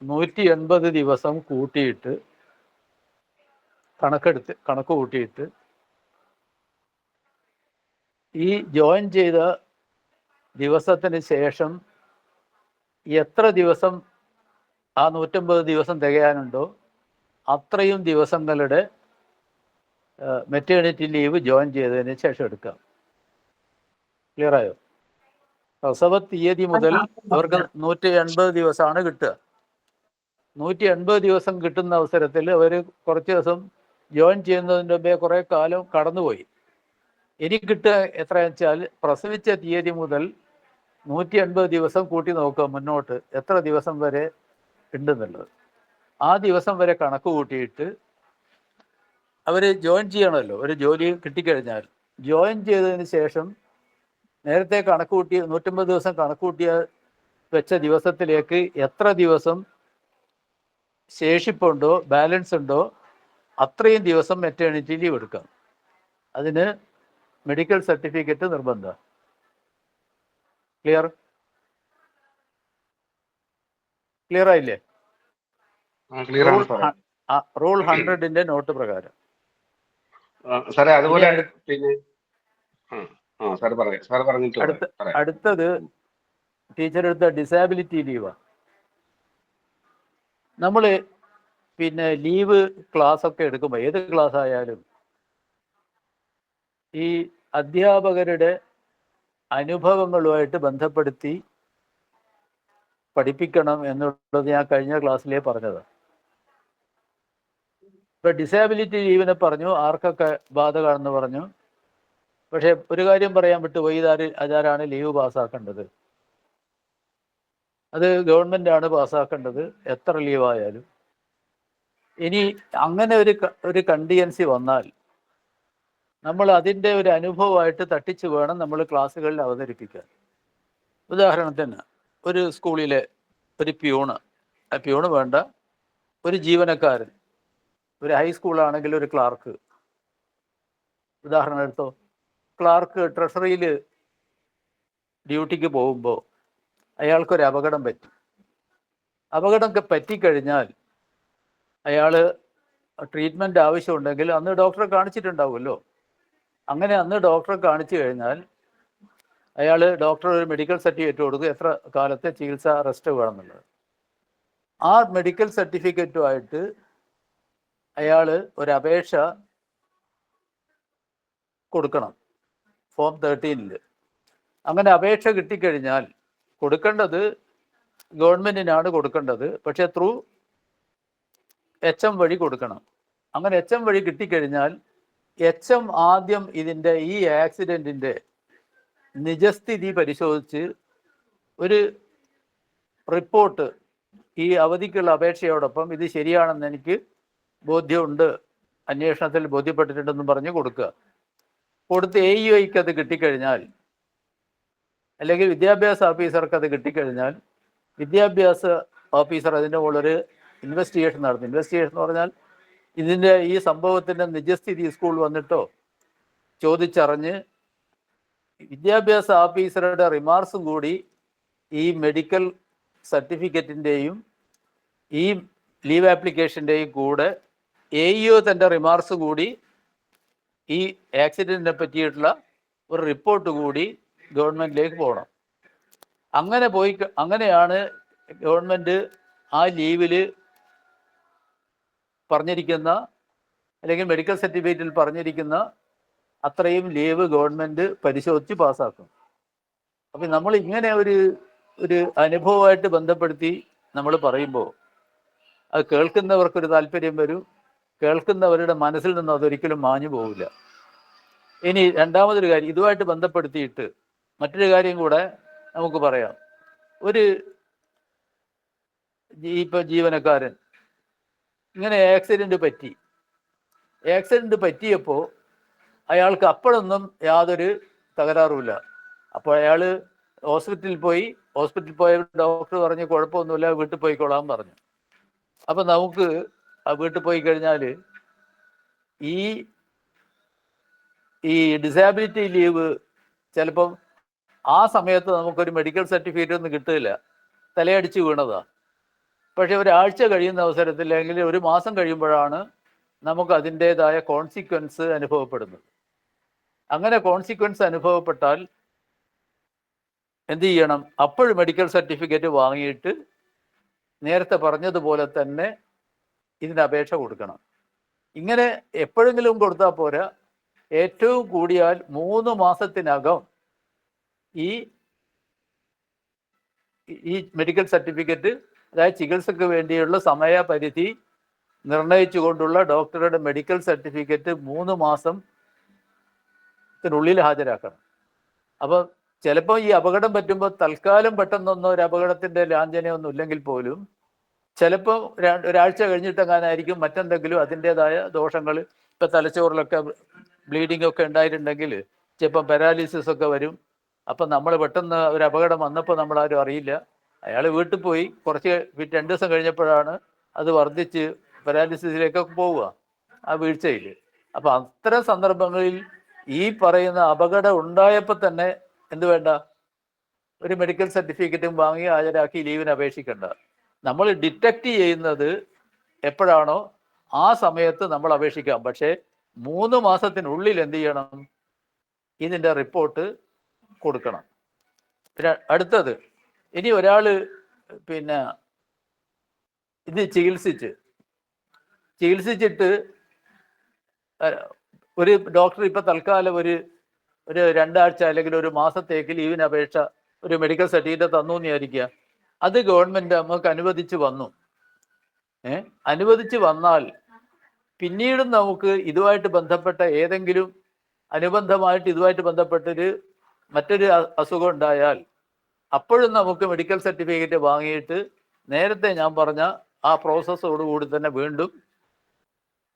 180 ദിവസം കൂട്ടിയിട്ട് കണക്ക് കൂട്ടിയിട്ട് ഈ ജോയിൻ ചെയ്ത ദിവസത്തിന് ശേഷം എത്ര ദിവസം ആ 150 ദിവസം തികയാനുണ്ടോ അത്രയും ദിവസങ്ങളുടെ മെറ്റേണിറ്റി ലീവ് ജോയിൻ ചെയ്തതിന് ശേഷം എടുക്കാം. ക്ലിയറായോ? പ്രസവ തീയതി മുതൽ അവർക്ക് 180 ദിവസമാണ് കിട്ടുക. 180 ദിവസം കിട്ടുന്ന അവസരത്തിൽ അവർ കുറച്ച് ദിവസം ജോയിൻ ചെയ്യുന്നതിൻ്റെ മുമ്പേ കുറേ കാലം കടന്നുപോയി. ഇനി കിട്ടുക എത്രയാണെന്ന് വെച്ചാൽ പ്രസവിച്ച തീയതി മുതൽ 180 ദിവസം കൂട്ടി നോക്കുക മുന്നോട്ട് എത്ര ദിവസം വരെ ഉണ്ടെന്നുള്ളത്. ആ ദിവസം വരെ കണക്ക് കൂട്ടിയിട്ട് അവർ ജോയിൻ ചെയ്യണമല്ലോ. ഒരു ജോലി കിട്ടിക്കഴിഞ്ഞാൽ ജോയിൻ ചെയ്തതിന് ശേഷം നേരത്തെ കണക്ക് കൂട്ടിയ 150 ദിവസം കണക്ക് കൂട്ടിയ വെച്ച ദിവസത്തിലേക്ക് എത്ര ദിവസം ശേഷിപ്പുണ്ടോ ബാലൻസ് ഉണ്ടോ അത്രയും ദിവസം മെറ്റേണിറ്റി ലീവ് എടുക്കാം. അതിന് മെഡിക്കൽ സർട്ടിഫിക്കറ്റ് നിർബന്ധം. ക്ലിയർ ആയില്ലേ? റൂൾ 100ന്റെ നോട്ട് പ്രകാരം. അതുപോലെ പിന്നെ അടുത്തത് ടീച്ചർ എടുത്ത ഡിസാബിലിറ്റി ലീവാണ്. നമ്മൾ പിന്നെ ലീവ് ക്ലാസ് ഒക്കെ എടുക്കുമ്പോൾ ഏത് ക്ലാസ് ആയാലും ഈ അധ്യാപകരുടെ അനുഭവങ്ങളുമായിട്ട് ബന്ധപ്പെടുത്തി പഠിപ്പിക്കണം എന്നുള്ളത് ഞാൻ കഴിഞ്ഞ ക്ലാസ്സിലേ പറഞ്ഞത്. ഇപ്പൊ ഡിസേബിലിറ്റി ലീവിനെ പറഞ്ഞു ആർക്കൊക്കെ ബാധകമാണെന്ന് പറഞ്ഞു. പക്ഷെ ഒരു കാര്യം പറയാൻ വിട്ടുപോയി, അതാരാണ് ലീവ് പാസ്സാക്കേണ്ടത്? അത് ഗവൺമെന്റ് ആണ് പാസ്സാക്കേണ്ടത്, എത്ര ലീവായാലും. ഇനി അങ്ങനെ ഒരു കണ്ടിജൻസി വന്നാൽ നമ്മൾ അതിൻ്റെ ഒരു അനുഭവമായിട്ട് തട്ടിച്ച് വേണം നമ്മൾ ക്ലാസ്സുകളിൽ അവതരിപ്പിക്കാൻ. ഉദാഹരണത്തിന് ഒരു സ്കൂളിലെ ഒരു പ്യൂണ് വേണ്ട ഒരു ജീവനക്കാരൻ, ഒരു ഹൈസ്കൂളാണെങ്കിൽ ഒരു ക്ലാർക്ക്, ഉദാഹരണം എടുത്തോ. ക്ലാർക്ക് ട്രഷറിയിൽ ഡ്യൂട്ടിക്ക് പോകുമ്പോൾ അയാൾക്കൊരു അപകടം പറ്റി. അപകടം പറ്റിക്കഴിഞ്ഞാൽ അയാൾ ട്രീറ്റ്മെൻറ്റ് ആവശ്യമുണ്ടെങ്കിൽ അന്ന് ഡോക്ടറെ കാണിച്ചിട്ടുണ്ടാവുമല്ലോ. അങ്ങനെ അന്ന് ഡോക്ടറെ കാണിച്ചു കഴിഞ്ഞാൽ ഡോക്ടർ ഒരു മെഡിക്കൽ സർട്ടിഫിക്കറ്റ് കൊടുക്കും എത്ര കാലത്തെ ചികിത്സ റെസ്റ്റ് വേണമെന്നുള്ളത്. ആ മെഡിക്കൽ സർട്ടിഫിക്കറ്റുമായിട്ട് അയാൾ ഒരു അപേക്ഷ കൊടുക്കണം ഫോം 13. അങ്ങനെ അപേക്ഷ കിട്ടിക്കഴിഞ്ഞാൽ കൊടുക്കേണ്ടത് ഗവൺമെൻറ്റിനാണ് കൊടുക്കേണ്ടത്, പക്ഷേ ത്രൂ HM വഴി കൊടുക്കണം. അങ്ങനെ HM വഴി കിട്ടിക്കഴിഞ്ഞാൽ HM ആദ്യം ഇതിൻ്റെ ഈ ആക്സിഡൻറ്റിൻ്റെ നിജസ്ഥിതി പരിശോധിച്ച് ഒരു റിപ്പോർട്ട് ഈ അവധിക്കുള്ള അപേക്ഷയോടൊപ്പം ഇത് ശരിയാണെന്ന് എനിക്ക് ബോധ്യമുണ്ട്, അന്വേഷണത്തിൽ ബോധ്യപ്പെട്ടിട്ടുണ്ടെന്നും പറഞ്ഞ് കൊടുക്കുക. കൊടുത്ത് AEOയ്ക്ക് അത് കിട്ടിക്കഴിഞ്ഞാൽ, അല്ലെങ്കിൽ വിദ്യാഭ്യാസ ഓഫീസർക്ക് അത് കിട്ടിക്കഴിഞ്ഞാൽ, വിദ്യാഭ്യാസ ഓഫീസർ അതിൻ്റെ മുകളിലൊരു ഇൻവെസ്റ്റിഗേഷൻ നടത്തും. ഇൻവെസ്റ്റിഗേഷൻ എന്ന് പറഞ്ഞാൽ ഇതിൻ്റെ ഈ സംഭവത്തിൻ്റെ നിജസ്ഥിതി സ്കൂൾ വന്നിട്ടോ ചോദിച്ചറിഞ്ഞ് വിദ്യാഭ്യാസ ഓഫീസറുടെ റിമാർക്സും കൂടി ഈ മെഡിക്കൽ സർട്ടിഫിക്കറ്റിൻ്റെയും ഈ ലീവ് ആപ്ലിക്കേഷൻ്റെയും കൂടെ AEO തൻ്റെ റിമാർക്സ് കൂടി ഈ ആക്സിഡൻറ്റിനെ പറ്റിയിട്ടുള്ള ഒരു റിപ്പോർട്ട് കൂടി ഗവൺമെൻറ്റിലേക്ക് പോകണം. അങ്ങനെയാണ് ഗവൺമെൻറ് ആ ലീവിൽ പറഞ്ഞിരിക്കുന്ന അല്ലെങ്കിൽ മെഡിക്കൽ സർട്ടിഫിക്കറ്റിൽ പറഞ്ഞിരിക്കുന്ന അത്രയും ലീവ് ഗവൺമെൻറ് പരിശോധിച്ച് പാസ്സാക്കും. അപ്പം നമ്മൾ ഇങ്ങനെ ഒരു അനുഭവമായിട്ട് ബന്ധപ്പെടുത്തി നമ്മൾ പറയുമ്പോൾ അത് കേൾക്കുന്നവർക്കൊരു താല്പര്യം വരും, കേൾക്കുന്നവരുടെ മനസ്സിൽ നിന്ന് അതൊരിക്കലും മാഞ്ഞു പോകില്ല. ഇനി രണ്ടാമതൊരു കാര്യം ഇതുമായിട്ട് ബന്ധപ്പെടുത്തിയിട്ട് മറ്റൊരു കാര്യം കൂടെ നമുക്ക് പറയാം. ഇപ്പം ജീവനക്കാരൻ ഇങ്ങനെ ആക്സിഡൻറ്റ് പറ്റിയപ്പോൾ അയാൾക്ക് അപ്പോഴൊന്നും യാതൊരു തകരാറുമില്ല. അപ്പോൾ അയാൾ ഹോസ്പിറ്റലിൽ പോയ ഡോക്ടർ പറഞ്ഞ് കുഴപ്പമൊന്നുമില്ല, വീട്ടിൽ പോയിക്കോളാൻ പറഞ്ഞു. അപ്പം നമുക്ക് ആ വീട്ടിൽ പോയി കഴിഞ്ഞാൽ ഈ ഡിസാബിലിറ്റി ലീവ് ചിലപ്പം ആ സമയത്ത് നമുക്കൊരു മെഡിക്കൽ സർട്ടിഫിക്കറ്റ് ഒന്നും കിട്ടില്ല, തലയടിച്ച് വീണതാ. പക്ഷെ ഒരാഴ്ച കഴിയുന്ന അവസരത്തിൽ അല്ലെങ്കിൽ ഒരു മാസം കഴിയുമ്പോഴാണ് നമുക്ക് അതിൻ്റെതായ കോൺസിക്വൻസ് അനുഭവപ്പെടുന്നത്. അങ്ങനെ കോൺസിക്വൻസ് അനുഭവപ്പെട്ടാൽ എന്ത് ചെയ്യണം? അപ്പോഴും മെഡിക്കൽ സർട്ടിഫിക്കറ്റ് വാങ്ങിയിട്ട് നേരത്തെ പറഞ്ഞതുപോലെ തന്നെ ഇതിന് അപേക്ഷ കൊടുക്കണം. ഇങ്ങനെ എപ്പോഴെങ്കിലും കൊടുത്താൽ പോരാ, ഏറ്റവും കൂടിയാൽ 3 മാസത്തിനകം ഈ ഈ മെഡിക്കൽ സർട്ടിഫിക്കറ്റ്, അതായത് ചികിത്സക്ക് വേണ്ടിയുള്ള സമയപരിധി നിർണയിച്ചുകൊണ്ടുള്ള ഡോക്ടറുടെ മെഡിക്കൽ സർട്ടിഫിക്കറ്റ് 3 മാസത്തിനുള്ളിൽ ഹാജരാക്കണം. അപ്പോൾ ചിലപ്പോൾ ഈ അപകടം പറ്റുമ്പോൾ തൽക്കാലം പെട്ടെന്നൊന്നും ഒരു അപകടത്തിൻ്റെ ലാഞ്ചനയൊന്നും ഇല്ലെങ്കിൽ പോലും ചിലപ്പോൾ ഒരാഴ്ച കഴിഞ്ഞിട്ടെങ്ങാനായിരിക്കും മറ്റെന്തെങ്കിലും അതിൻ്റെതായ ദോഷങ്ങൾ. ഇപ്പം തലച്ചോറിലൊക്കെ ബ്ലീഡിംഗ് ഒക്കെ ഉണ്ടായിട്ടുണ്ടെങ്കിൽ ചിലപ്പോൾ പാരാലിസിസ് ഒക്കെ വരും. അപ്പം നമ്മൾ പെട്ടെന്ന് ഒരു അപകടം വന്നപ്പോൾ നമ്മളാരും അറിയില്ല. അയാൾ വീട്ടിൽ പോയി കുറച്ച് 2 ദിവസം കഴിഞ്ഞപ്പോഴാണ് അത് വർദ്ധിച്ച് പാരാലിസിസിലേക്കൊക്കെ പോവുക ആ വീഴ്ചയിൽ. അപ്പം അത്തരം സന്ദർഭങ്ങളിൽ ഈ പറയുന്ന അപകടം ഉണ്ടായപ്പോൾ തന്നെ എന്ത് വേണ്ട, ഒരു മെഡിക്കൽ സർട്ടിഫിക്കറ്റും വാങ്ങി ഹാജരാക്കി ലീവിന് അപേക്ഷിക്കേണ്ട. നമ്മൾ ഡിറ്റക്റ്റ് ചെയ്യുന്നത് എപ്പോഴാണോ ആ സമയത്ത് നമ്മൾ അപേക്ഷിക്കാം. പക്ഷേ 3 മാസത്തിനുള്ളിൽ എന്ത് ചെയ്യണം? ഇതിൻ്റെ റിപ്പോർട്ട് കൊടുക്കണം. അടുത്തത്, ഇനി ഒരാൾ പിന്നെ ഇത് ചികിത്സിച്ചിട്ട് ഒരു ഡോക്ടർ ഇപ്പം തൽക്കാലം ഒരു 2 ആഴ്ച അല്ലെങ്കിൽ ഒരു മാസത്തേക്ക് ലീവിന് അപേക്ഷ ഒരു മെഡിക്കൽ സർട്ടിഫിക്കറ്റ് തന്നു എന്ന് വിചാരിക്കുക. അത് ഗവൺമെൻറ് നമുക്ക് അനുവദിച്ച് വന്നാൽ പിന്നീടും നമുക്ക് ഇതുമായിട്ട് ബന്ധപ്പെട്ട ഏതെങ്കിലും അനുബന്ധമായിട്ട് ഇതുമായിട്ട് ബന്ധപ്പെട്ടൊരു മറ്റൊരു അസുഖം ഉണ്ടായാൽ അപ്പോഴും നമുക്ക് മെഡിക്കൽ സർട്ടിഫിക്കറ്റ് വാങ്ങിയിട്ട് നേരത്തെ ഞാൻ പറഞ്ഞ ആ പ്രോസസ്സോടുകൂടി തന്നെ വീണ്ടും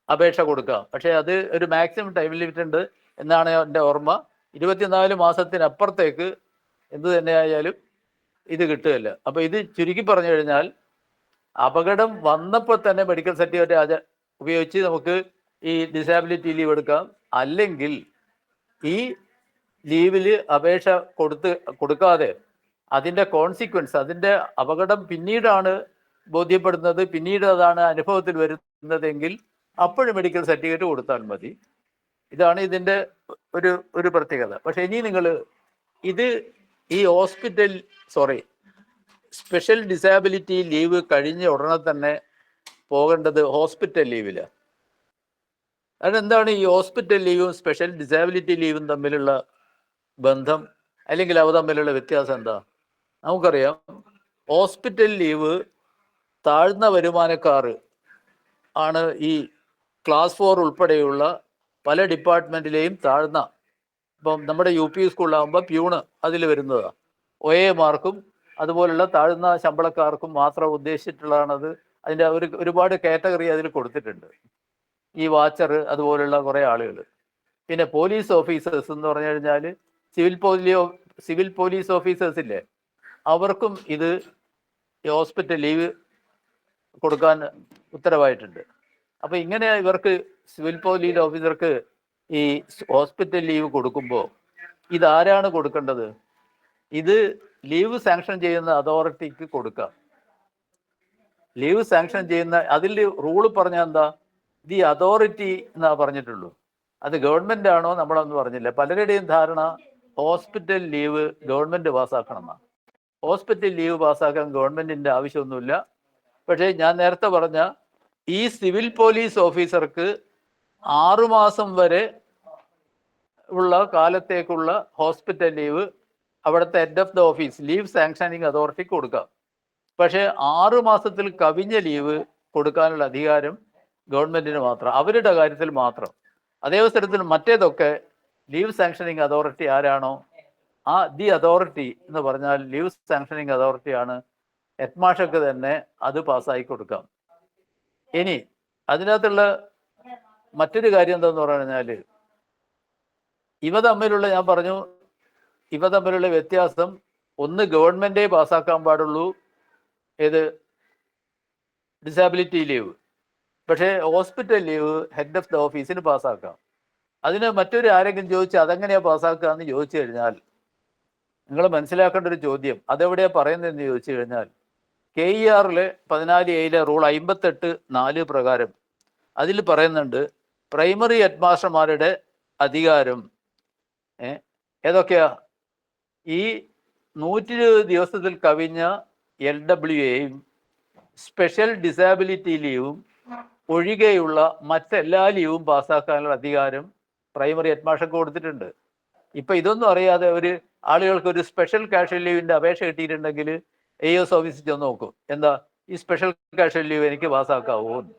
അപേക്ഷ കൊടുക്കാം. പക്ഷേ അത് ഒരു മാക്സിമം ടൈം ലിമിറ്റ് ഉണ്ട് എന്നാണ് എൻ്റെ ഓർമ്മ. 24 മാസത്തിനപ്പുറത്തേക്ക് എന്ത് തന്നെയായാലും ഇത് കിട്ടുകയില്ല. അപ്പോൾ ഇത് ചുരുക്കി പറഞ്ഞു കഴിഞ്ഞാൽ, അപകടം വന്നപ്പോൾ തന്നെ മെഡിക്കൽ സർട്ടിഫിക്കറ്റ് ഉപയോഗിച്ച് നമുക്ക് ഈ ഡിസാബിലിറ്റി ലീവ് എടുക്കാം. അല്ലെങ്കിൽ ഈ ലീവിൽ അപേക്ഷ കൊടുക്കാതെ അതിൻ്റെ കോൺസിക്വൻസ്, അതിൻ്റെ അപകടം പിന്നീടാണ് ബോധ്യപ്പെടുന്നത്, പിന്നീട് അതാണ് അനുഭവത്തിൽ വരുന്നതെങ്കിൽ അപ്പോഴും മെഡിക്കൽ സർട്ടിഫിക്കറ്റ് കൊടുത്താൽ മതി. ഇതാണ് ഇതിൻ്റെ ഒരു പ്രത്യേകത. പക്ഷെ ഇനി നിങ്ങൾ ഇത് ഈ സ്പെഷ്യൽ ഡിസാബിലിറ്റി ലീവ് കഴിഞ്ഞ ഉടനെ തന്നെ പോകേണ്ടത് ഹോസ്പിറ്റൽ ലീവിലാണ്. അതെന്താണ് ഈ ഹോസ്പിറ്റൽ ലീവും സ്പെഷ്യൽ ഡിസാബിലിറ്റി ലീവും തമ്മിലുള്ള ബന്ധം, അല്ലെങ്കിൽ അവ തമ്മിലുള്ള വ്യത്യാസം എന്താ? നമുക്കറിയാം, ഹോസ്പിറ്റൽ ലീവ് താഴ്ന്ന വരുമാനക്കാർ ആണ് ഈ ക്ലാസ് 4 ഉൾപ്പെടെയുള്ള പല ഡിപ്പാർട്ട്മെൻറ്റിലെയും താഴ്ന്ന, ഇപ്പം നമ്മുടെ UP സ്കൂളിലാകുമ്പോൾ പ്യൂണ് അതിൽ വരുന്നതാണ്. OA-മാർക്കും അതുപോലുള്ള താഴ്ന്ന ശമ്പളക്കാർക്കും മാത്രം ഉദ്ദേശിച്ചിട്ടുള്ളതാണത്. അതിൻ്റെ ഒരുപാട് കാറ്റഗറി അതിൽ കൊടുത്തിട്ടുണ്ട്. ഈ വാച്ചർ അതുപോലുള്ള കുറേ ആളുകൾ. പിന്നെ പോലീസ് ഓഫീസേഴ്സ് എന്ന് പറഞ്ഞു കഴിഞ്ഞാൽ സിവിൽ പോലീസ് ഓഫീസേഴ്സ് ഇല്ലേ, അവർക്കും ഇത് ഹോസ്പിറ്റൽ ലീവ് കൊടുക്കാൻ ഉത്തരവായിട്ടുണ്ട്. അപ്പോൾ ഇങ്ങനെ ഇവർക്ക് സിവിൽ പോലീസ് ഓഫീസർക്ക് ഈ ഹോസ്പിറ്റൽ ലീവ് കൊടുക്കുമ്പോൾ ഇതാരാണ് കൊടുക്കേണ്ടത്? ഇത് ലീവ് സാങ്ഷൻ ചെയ്യുന്ന അതോറിറ്റിക്ക് കൊടുക്കാം. ലീവ് സാങ്ഷൻ ചെയ്യുന്ന അതിൽ റൂള് പറഞ്ഞാൽ എന്താ? ദി അതോറിറ്റി എന്നാ പറഞ്ഞിട്ടുള്ളൂ. അത് ഗവൺമെന്റ് ആണോ നമ്മളൊന്നും പറഞ്ഞില്ല. പലരുടെയും ധാരണ ഹോസ്പിറ്റൽ ലീവ് ഗവൺമെന്റ് പാസ്സാക്കണം എന്നാണ്. ഹോസ്പിറ്റൽ ലീവ് പാസ്സാക്കാൻ ഗവൺമെന്റിന്റെ ആവശ്യമൊന്നുമില്ല. പക്ഷേ ഞാൻ നേരത്തെ പറഞ്ഞ ഈ സിവിൽ പോലീസ് ഓഫീസർക്ക് 6 മാസം വരെ ഉള്ള കാലത്തേക്കുള്ള ഹോസ്പിറ്റൽ ലീവ് അവിടുത്തെ head of the office leave sanctioning അതോറിറ്റിക്ക് കൊടുക്കാം. പക്ഷേ 6 മാസത്തിൽ കവിഞ്ഞ ലീവ് കൊടുക്കാനുള്ള അധികാരം ഗവൺമെന്റിന് മാത്രം, അവരുടെ കാര്യത്തിൽ മാത്രം. അതേ അവസരത്തിൽ മറ്റേതൊക്കെ ലീവ് സാങ്ഷനിങ് അതോറിറ്റി ആരാണോ ദി അതോറിറ്റി എന്ന് പറഞ്ഞാൽ ലീവ് സാങ്ഷനിങ് അതോറിറ്റിയാണ്. ഹെഡ്മാഷക്ക് തന്നെ അത് പാസ്സാക്കി കൊടുക്കാം. ഇനി അതിനകത്തുള്ള മറ്റൊരു കാര്യം എന്താന്ന് പറഞ്ഞാൽ, ഇവ തമ്മിലുള്ള ഞാൻ പറഞ്ഞു ഇവ തമ്മിലുള്ള വ്യത്യാസം, ഒന്ന് ഗവൺമെന്റേ പാസ്സാക്കാൻ പാടുള്ളൂ ഏത് ഡിസാബിലിറ്റി ലീവ്. പക്ഷേ hospital leave head of the ഓഫീസിന് പാസ്സാക്കാം. അതിന് മറ്റൊരു ആരെങ്കിലും ചോദിച്ചാൽ അതെങ്ങനെയാണ് പാസ്സാക്കുക എന്ന് ചോദിച്ചു കഴിഞ്ഞാൽ, നിങ്ങൾ മനസ്സിലാക്കേണ്ട ഒരു ചോദ്യം, അതെവിടെയാണ് പറയുന്നതെന്ന് ചോദിച്ചു കഴിഞ്ഞാൽ, KER-ലെ 14A റൂൾ 58(4) പ്രകാരം അതിൽ പറയുന്നുണ്ട് പ്രൈമറി ഹെഡ്മാസ്റ്റർമാരുടെ അധികാരം ഏതൊക്കെയാ? ഈ 120 ദിവസത്തിൽ കവിഞ്ഞ LWAയും സ്പെഷ്യൽ ഡിസാബിലിറ്റി ലീവും ഒഴികെയുള്ള മറ്റെല്ലാ ലീവും പാസ്സാക്കാനുള്ള അധികാരം പ്രൈമറി ഹെഡ്മാസ്റ്റർക്ക് കൊടുത്തിട്ടുണ്ട്. ഇപ്പം ഇതൊന്നും അറിയാതെ ആളുകൾക്ക് ഒരു സ്പെഷ്യൽ കാഷ്വൽ ലീവിൻ്റെ അപേക്ഷ കിട്ടിയിട്ടുണ്ടെങ്കിൽ AOS ഓഫീസിൽ ചെന്ന് നോക്കും, എന്താ ഈ സ്പെഷ്യൽ കാഷ്വൽ ലീവ് എനിക്ക് പാസ്സാക്കാവോ എന്ന്.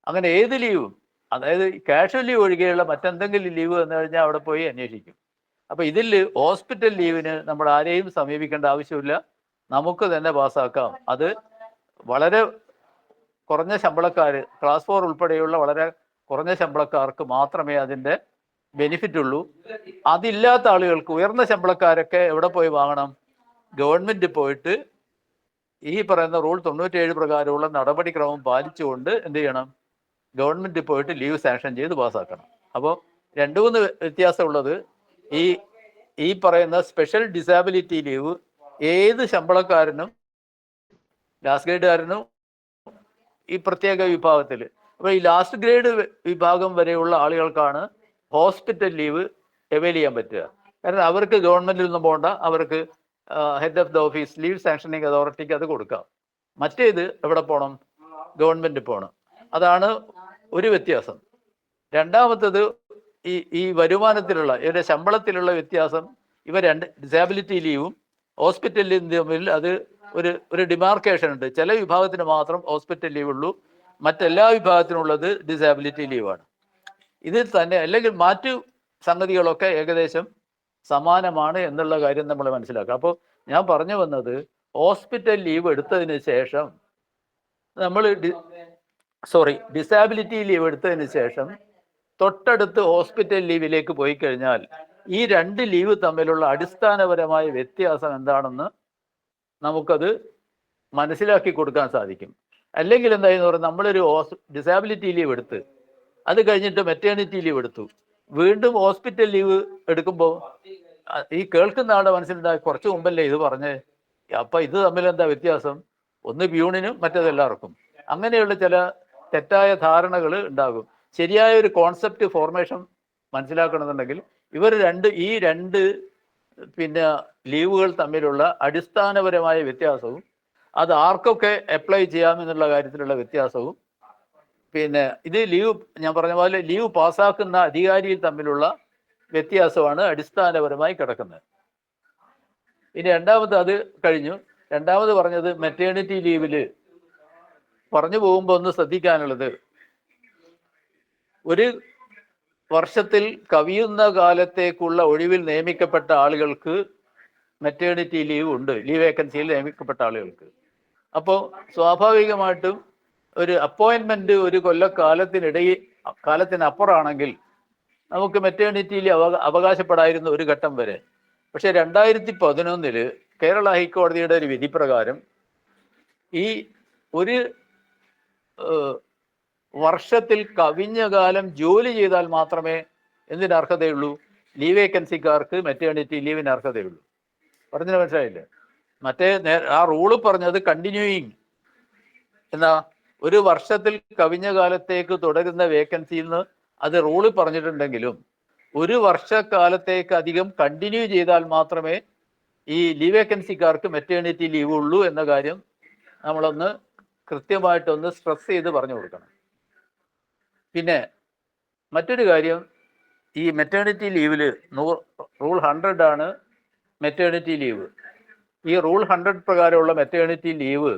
അങ്ങനെ ഏത് ലീവും, അതായത് കാഷ്വൽ ലീവ് ഒഴികെയുള്ള മറ്റെന്തെങ്കിലും ലീവ് വന്നു കഴിഞ്ഞാൽ അവിടെ പോയി അന്വേഷിക്കും. അപ്പോൾ ഇതിൽ ഹോസ്പിറ്റൽ ലീവിന് നമ്മൾ ആരെയും സമീപിക്കേണ്ട ആവശ്യമില്ല, നമുക്ക് തന്നെ പാസ്സാക്കാം. അത് വളരെ കുറഞ്ഞ ശമ്പളക്കാർ, ക്ലാസ് 4 ഉൾപ്പെടെയുള്ള വളരെ കുറഞ്ഞ ശമ്പളക്കാർക്ക് മാത്രമേ അതിൻ്റെ ബെനിഫിറ്റ് ഉള്ളൂ. അതില്ലാത്ത ആളുകൾക്ക്, ഉയർന്ന ശമ്പളക്കാരൊക്കെ എവിടെ പോയി വാങ്ങണം? ഗവൺമെൻറ് പോയിട്ട് ഈ പറയുന്ന റൂൾ 97 പ്രകാരമുള്ള നടപടിക്രമം പാലിച്ചുകൊണ്ട് എന്ത് ചെയ്യണം? ഗവൺമെൻറ് പോയിട്ട് ലീവ് സാങ്ഷൻ ചെയ്ത് പാസ്സാക്കണം. അപ്പോൾ 2-3 വ്യത്യാസമുള്ളത്, ഈ പറയുന്ന സ്പെഷ്യൽ ഡിസാബിലിറ്റി ലീവ് ഏത് ശമ്പളക്കാരനും ലാസ്റ്റ് ഗ്രേഡുകാരനും ഈ പ്രത്യേക വിഭാഗത്തിൽ, അപ്പോൾ ഈ ലാസ്റ്റ് ഗ്രേഡ് വിഭാഗം വരെയുള്ള ആളുകൾക്കാണ് ഹോസ്പിറ്റൽ ലീവ് അവൈൽ ചെയ്യാൻ പറ്റുക. കാരണം അവർക്ക് ഗവൺമെൻറ്റിൽ നിന്നും പോകണ്ട, അവർക്ക് head of the office leave sanctioning അതോറിറ്റിക്ക് അത് കൊടുക്കാം. മറ്റേത് എവിടെ പോകണം? ഗവൺമെൻറ് പോകണം. അതാണ് ഒരു വ്യത്യാസം. രണ്ടാമത്തത് ഈ വരുമാനത്തിലുള്ള, ഇവരുടെ ശമ്പളത്തിലുള്ള വ്യത്യാസം. ഇവ ഡിസാബിലിറ്റി ലീവും ഹോസ്പിറ്റൽ ലീവും തമ്മിൽ അത് ഒരു ഡിമാർക്കേഷൻ ഉണ്ട്. ചില വിഭാഗത്തിന് മാത്രം ഹോസ്പിറ്റൽ ലീവ് ഉള്ളൂ, മറ്റെല്ലാ വിഭാഗത്തിനുള്ളത് ഡിസാബിലിറ്റി ലീവാണ്. ഇതിൽ തന്നെ അല്ലെങ്കിൽ മറ്റു സംഗതികളൊക്കെ ഏകദേശം സമാനമാണ് എന്നുള്ള കാര്യം നമ്മൾ മനസ്സിലാക്കുക. അപ്പോൾ ഞാൻ പറഞ്ഞു വന്നത്, ഹോസ്പിറ്റൽ ലീവ് എടുത്തതിന് ശേഷം ഡിസാബിലിറ്റി ലീവ് എടുത്തതിന് ശേഷം തൊട്ടടുത്ത് ഹോസ്പിറ്റൽ ലീവിലേക്ക് പോയി കഴിഞ്ഞാൽ ഈ 2 ലീവ് തമ്മിലുള്ള അടിസ്ഥാനപരമായ വ്യത്യാസം എന്താണെന്ന് നമുക്കത് മനസ്സിലാക്കി കൊടുക്കാൻ സാധിക്കും. അല്ലെങ്കിൽ എന്തായെന്ന് പറഞ്ഞാൽ, നമ്മളൊരു ഡിസാബിലിറ്റി ലീവ് എടുത്ത് അത് കഴിഞ്ഞിട്ട് മെറ്റേണിറ്റി ലീവ് എടുത്തു, വീണ്ടും ഹോസ്പിറ്റൽ ലീവ് എടുക്കുമ്പോൾ ഈ കേൾക്കുന്ന ആളുടെ മനസ്സിലുണ്ടായി, കുറച്ച് മുമ്പല്ലേ ഇത് പറഞ്ഞേ, അപ്പം ഇത് തമ്മിൽ എന്താ വ്യത്യാസം? ഒന്ന് പ്യൂണിനും മറ്റേത് എല്ലാവർക്കും. അങ്ങനെയുള്ള ചില തെറ്റായ ധാരണകൾ ഉണ്ടാകും. ശരിയായ ഒരു കോൺസെപ്റ്റ് ഫോർമേഷൻ മനസ്സിലാക്കണമെന്നുണ്ടെങ്കിൽ ഈ രണ്ട് പിന്നെ ലീവുകൾ തമ്മിലുള്ള അടിസ്ഥാനപരമായ വ്യത്യാസവും അത് ആർക്കൊക്കെ അപ്ലൈ ചെയ്യാമെന്നുള്ള കാര്യത്തിലുള്ള വ്യത്യാസവും, പിന്നെ ഇത് ഞാൻ പറഞ്ഞ പോലെ ലീവ് പാസ്സാക്കുന്ന അധികാരിയിൽ തമ്മിലുള്ള വ്യത്യാസമാണ് അടിസ്ഥാനപരമായി കിടക്കുന്നത്. ഇനി രണ്ടാമത് അത് കഴിഞ്ഞു. രണ്ടാമത് പറഞ്ഞത് മെറ്റേണിറ്റി ലീവിൽ പറഞ്ഞു പോകുമ്പോൾ ഒന്ന് ശ്രദ്ധിക്കാനുള്ളത്, ഒരു വർഷത്തിൽ കവിയുന്ന കാലത്തേക്കുള്ള ഒഴിവിൽ നിയമിക്കപ്പെട്ട ആളുകൾക്ക് മെറ്റേണിറ്റി ലീവ് ഉണ്ട്, ലീവ് വേക്കൻസിയിൽ നിയമിക്കപ്പെട്ട ആളുകൾക്ക്. അപ്പോൾ സ്വാഭാവികമായിട്ടും ഒരു അപ്പോയിൻമെന്റ് ഒരു കാലത്തിനപ്പുറമാണെങ്കിൽ നമുക്ക് മെറ്റേണിറ്റി ലീവ് അവകാശപ്പെടായിരുന്നു ഒരു ഘട്ടം വരെ. പക്ഷെ 2011 കേരള ഹൈക്കോടതിയുടെ ഒരു വിധി പ്രകാരം ഈ ഒരു വർഷത്തിൽ കവിഞ്ഞ കാലം ജോലി ചെയ്താൽ മാത്രമേ എന്തിന് അർഹതയുള്ളൂ? ലീവ് വേക്കൻസിക്കാർക്ക് മെറ്റേണിറ്റി ലീവിന് അർഹതയുള്ളൂ. പറഞ്ഞത് മനസ്സിലായില്ലേ? ആ റൂള് പറഞ്ഞത് കണ്ടിന്യൂയിങ് എന്നാ, ഒരു വർഷത്തിൽ കവിഞ്ഞ കാലത്തേക്ക് തുടരുന്ന വേക്കൻസിയിൽ നിന്ന് അത് റൂള് പറഞ്ഞിട്ടുണ്ടെങ്കിലും ഒരു വർഷക്കാലത്തേക്ക് അധികം കണ്ടിന്യൂ ചെയ്താൽ മാത്രമേ ഈ ലീവ് വേക്കൻസിക്കാർക്ക് മെറ്റേണിറ്റി ലീവ് ഉള്ളൂ എന്ന കാര്യം നമ്മളൊന്ന് കൃത്യമായിട്ടൊന്ന് സ്ട്രെസ് ചെയ്ത് പറഞ്ഞു കൊടുക്കണം. പിന്നെ മറ്റൊരു കാര്യം, ഈ മെറ്റേണിറ്റി ലീവിൽ റൂൾ 100 ആണ് മെറ്റേണിറ്റി ലീവ്. ഈ റൂൾ 100 പ്രകാരമുള്ള മെറ്റേണിറ്റി ലീവ്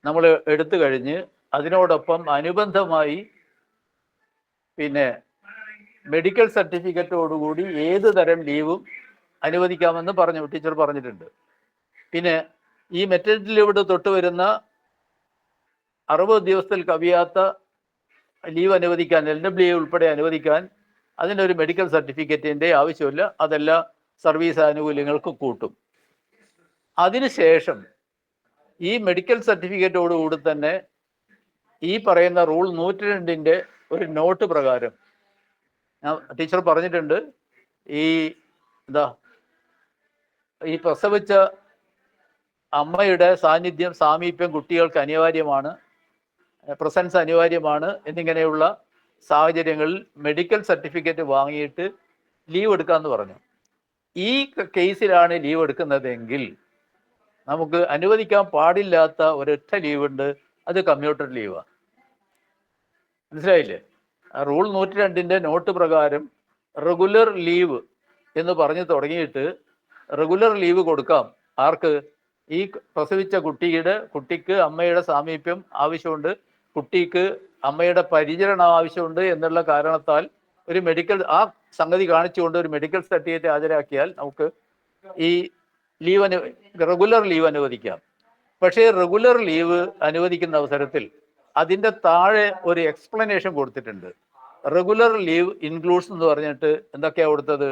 നമ്മൾ എടുത്തു കഴിഞ്ഞ് അതിനോടൊപ്പം അനുബന്ധമായി പിന്നെ മെഡിക്കൽ സർട്ടിഫിക്കറ്റോടുകൂടി ഏത് തരം ലീവും അനുവദിക്കാമെന്ന് ടീച്ചർ പറഞ്ഞിട്ടുണ്ട്. പിന്നെ ഈ മെറ്റേണിറ്റി ലീവ് തൊട്ട് വരുന്ന 60 ദിവസത്തിൽ കവിയാത്ത ലീവ് അനുവദിക്കാൻ, LWA ഉൾപ്പെടെ അനുവദിക്കാൻ അതിനൊരു മെഡിക്കൽ സർട്ടിഫിക്കറ്റിൻ്റെ ആവശ്യമില്ല, അതെല്ലാം സർവീസ് ആനുകൂല്യങ്ങൾക്ക് കൂട്ടും. അതിനുശേഷം ഈ മെഡിക്കൽ സർട്ടിഫിക്കറ്റോടുകൂടി തന്നെ ഈ പറയുന്ന റൂൾ 102 ഒരു നോട്ട് പ്രകാരം ടീച്ചർ പറഞ്ഞിട്ടുണ്ട്, ഈ പ്രസവിച്ച അമ്മയുടെ സാന്നിധ്യം, സാമീപ്യം കുട്ടികൾക്ക് അനിവാര്യമാണ്, പ്രസൻസ് അനിവാര്യമാണ് എന്നിങ്ങനെയുള്ള സാഹചര്യങ്ങളിൽ മെഡിക്കൽ സർട്ടിഫിക്കറ്റ് വാങ്ങിയിട്ട് ലീവ് എടുക്കാമെന്ന് പറഞ്ഞു. ഈ കേസിലാണ് ലീവ് എടുക്കുന്നതെങ്കിൽ നമുക്ക് അനുവദിക്കാൻ പാടില്ലാത്ത ഒരൊറ്റ ലീവുണ്ട്, അത് കമ്മ്യൂട്ടർ ലീവാണ്. മനസ്സിലായില്ലേ? റൂൾ 102-ന്റെ നോട്ട് പ്രകാരം റെഗുലർ ലീവ് എന്ന് പറഞ്ഞു തുടങ്ങിയിട്ട് റെഗുലർ ലീവ് കൊടുക്കാം. ആർക്ക്? ഈ പ്രസവിച്ച കുട്ടിക്ക് അമ്മയുടെ സാമീപ്യം ആവശ്യമുണ്ട്, കുട്ടിക്ക് അമ്മയുടെ പരിചരണം ആവശ്യമുണ്ട് എന്നുള്ള കാരണത്താൽ ഒരു മെഡിക്കൽ ആ സംഗതി കാണിച്ചുകൊണ്ട് ഒരു മെഡിക്കൽ സർട്ടിഫിക്കറ്റ് ഹാജരാക്കിയാൽ നമുക്ക് ഈ റെഗുലർ ലീവ് അനുവദിക്കാം. പക്ഷേ റെഗുലർ ലീവ് അനുവദിക്കുന്ന അവസരത്തിൽ അതിൻ്റെ താഴെ ഒരു എക്സ്പ്ലനേഷൻ കൊടുത്തിട്ടുണ്ട്. റെഗുലർ ലീവ് ഇൻക്ലൂഡ്സ് എന്ന് പറഞ്ഞിട്ട് എന്തൊക്കെയാണ് കൊടുത്തത്?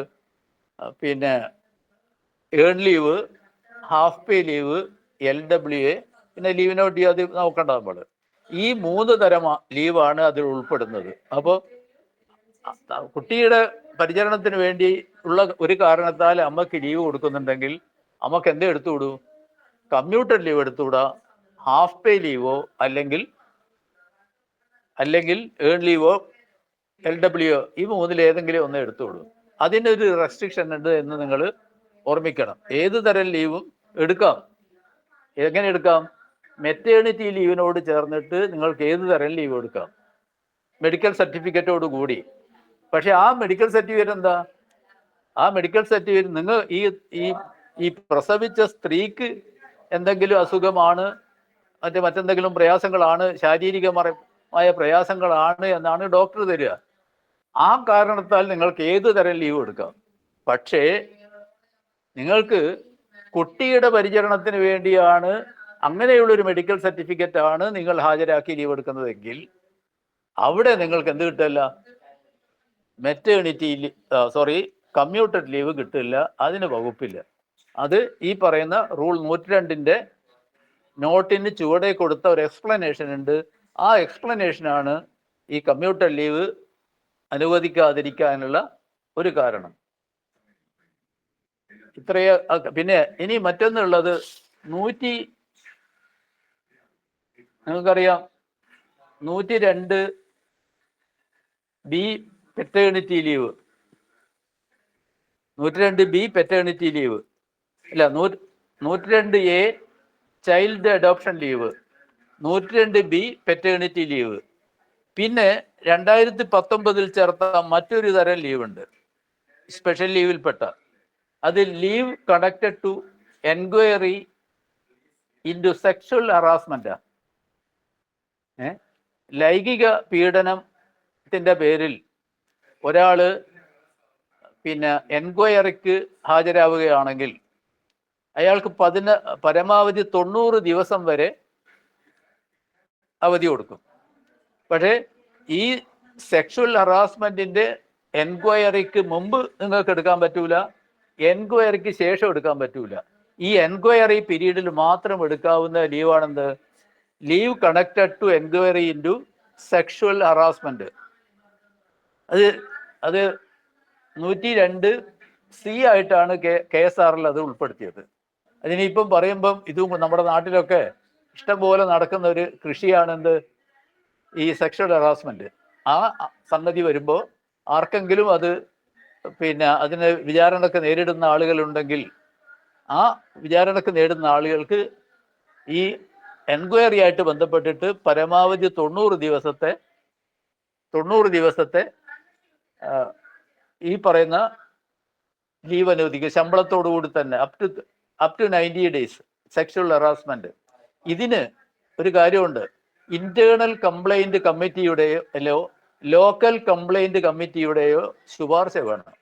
പിന്നെ ഏൺ ലീവ്, ഹാഫ് പേ ലീവ്, LWA, പിന്നെ ലീവ് നോട്ട് അത് നോക്കണ്ട നമ്മൾ. ഈ 3 തരം ലീവാണ് അതിൽ ഉൾപ്പെടുന്നത്. അപ്പോൾ കുട്ടിയുടെ പരിചരണത്തിന് വേണ്ടി ഉള്ള ഒരു കാരണത്താൽ അമ്മക്ക് ലീവ് കൊടുക്കുന്നുണ്ടെങ്കിൽ അമ്മക്ക് എന്തേ എടുത്തുവിടൂ? കമ്മ്യൂട്ടർ ലീവ് എടുത്തുവിടാ, ഹാഫ് പേ ലീവോ അല്ലെങ്കിൽ ഏൺ ലീവോ LWO, ഈ 3-ൽ ഏതെങ്കിലും ഒന്നേ എടുത്തുവിടൂ. അതിനൊരു റെസ്ട്രിക്ഷൻ ഉണ്ട് എന്ന് നിങ്ങൾ ഓർമ്മിക്കണം. ഏത് തരം ലീവും എടുക്കാം. എങ്ങനെ എടുക്കാം? മെറ്റേണിറ്റി ലീവിനോട് ചേർന്നിട്ട് നിങ്ങൾക്ക് ഏത് തരം ലീവ് എടുക്കാം, മെഡിക്കൽ സർട്ടിഫിക്കറ്റോട് കൂടി. പക്ഷെ ആ മെഡിക്കൽ സർട്ടിഫിക്കറ്റ് എന്താ? ആ മെഡിക്കൽ സർട്ടിഫിക്കറ്റ് നിങ്ങൾ ഈ പ്രസവിച്ച സ്ത്രീക്ക് എന്തെങ്കിലും അസുഖമാണ്, മറ്റെന്തെങ്കിലും പ്രയാസങ്ങളാണ്, ശാരീരികമായ പ്രയാസങ്ങളാണ് എന്നാണ് ഡോക്ടർ തരിക. ആ കാരണത്താൽ നിങ്ങൾക്ക് ഏത് തരം ലീവ് എടുക്കാം. പക്ഷേ നിങ്ങൾക്ക് കുട്ടിയുടെ പരിചരണത്തിന് വേണ്ടിയാണ്, അങ്ങനെയുള്ളൊരു മെഡിക്കൽ സർട്ടിഫിക്കറ്റ് ആണ് നിങ്ങൾ ഹാജരാക്കി ലീവ് എടുക്കുന്നതെങ്കിൽ അവിടെ നിങ്ങൾക്ക് എന്ത് കിട്ടില്ല? കമ്മ്യൂട്ടർ ലീവ് കിട്ടില്ല, അതിന് വകുപ്പില്ല. അത് ഈ പറയുന്ന റൂൾ 102-ന്റെ നോട്ടിന് ചുവടെ കൊടുത്ത ഒരു എക്സ്പ്ലനേഷൻ ഉണ്ട്. ആ എക്സ്പ്ലനേഷനാണ് ഈ കമ്മ്യൂട്ടർ ലീവ് അനുവദിക്കാതിരിക്കാനുള്ള ഒരു കാരണം. ഇത്രയേ. പിന്നെ ഇനി മറ്റൊന്നുള്ളത്, നിങ്ങൾക്കറിയാം 102B paternity leave, 102B paternity leave അല്ല, 102A child adoption leave, 102B paternity leave. പിന്നെ 2019-ൽ ചേർത്ത മറ്റൊരു തരം ലീവുണ്ട്, സ്പെഷ്യൽ ലീവിൽപ്പെട്ട. അത് leave connected to enquiry into sexual harassment. ലൈംഗിക പീഡനത്തിൻ്റെ പേരിൽ ഒരാള് പിന്നെ എൻക്വയറിക്ക് ഹാജരാവുകയാണെങ്കിൽ അയാൾക്ക് പരമാവധി 90 ദിവസം വരെ അവധി കൊടുക്കും. പക്ഷേ ഈ സെക്ഷൽ ഹറാസ്മെന്റിന്റെ എൻക്വയറിക്ക് മുമ്പ് നിങ്ങൾക്ക് എടുക്കാൻ പറ്റൂല, എൻക്വയറിക്ക് ശേഷം എടുക്കാൻ പറ്റൂല. ഈ എൻക്വയറി പീരീഡിൽ മാത്രം എടുക്കാവുന്ന ലീവാണെന്ത്? Leave connected to enquiry into sexual harassment. അത് 102C ആയിട്ടാണ് KSR-ൽ അത് ഉൾപ്പെടുത്തിയത്. അതിനിപ്പം പറയുമ്പം ഇതും നമ്മുടെ നാട്ടിലൊക്കെ ഇഷ്ടംപോലെ നടക്കുന്ന ഒരു കൃഷിയാണെന്ത്? ഈ സെക്ഷൽ ഹറാസ്മെന്റ്. ആ സംഗതി വരുമ്പോൾ ആർക്കെങ്കിലും അത് പിന്നെ അതിന് വിചാരണക്ക് നേരിടുന്ന ആളുകളുണ്ടെങ്കിൽ ആ വിചാരണക്ക് നേരിടുന്ന ആളുകൾക്ക് ഈ എൻക്വയറി ആയിട്ട് ബന്ധപ്പെട്ടിട്ട് പരമാവധി 90 ദിവസത്തെ ഈ പറയുന്ന ലീവ് അനുവദിക്കുക, ശമ്പളത്തോടു കൂടി തന്നെ, up to 90 days sexual harassment. ഇതിന് ഒരു കാര്യമുണ്ട്, ഇന്റേണൽ കംപ്ലൈന്റ് കമ്മിറ്റിയുടെയോ ലോക്കൽ കംപ്ലൈന്റ് കമ്മിറ്റിയുടെയോ ശുപാർശ വേണം.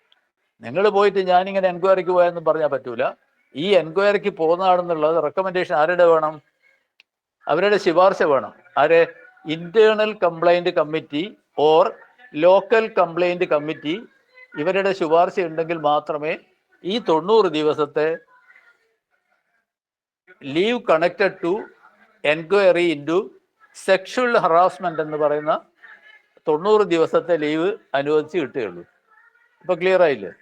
നിങ്ങൾ പോയിട്ട് ഞാനിങ്ങനെ എൻക്വയറിക്ക് പോയെന്ന് പറഞ്ഞാൽ പറ്റൂല. ഈ എൻക്വയറിക്ക് പോകുന്നതാണെന്നുള്ളത് റെക്കമെൻഡേഷൻ ആരുടെ വേണം? അവരുടെ ശുപാർശ വേണം. ആരെ? Internal complaint committee or local complaint committee. ഇവരുടെ ശുപാർശ ഉണ്ടെങ്കിൽ മാത്രമേ ഈ 90 ദിവസത്തെ leave connected to enquiry into sexual harassment എന്ന് പറയുന്ന 90 ദിവസത്തെ ലീവ് അനുവദിച്ച് കിട്ടുകയുള്ളൂ. ഇപ്പൊ ക്ലിയർ ആയില്ലേ?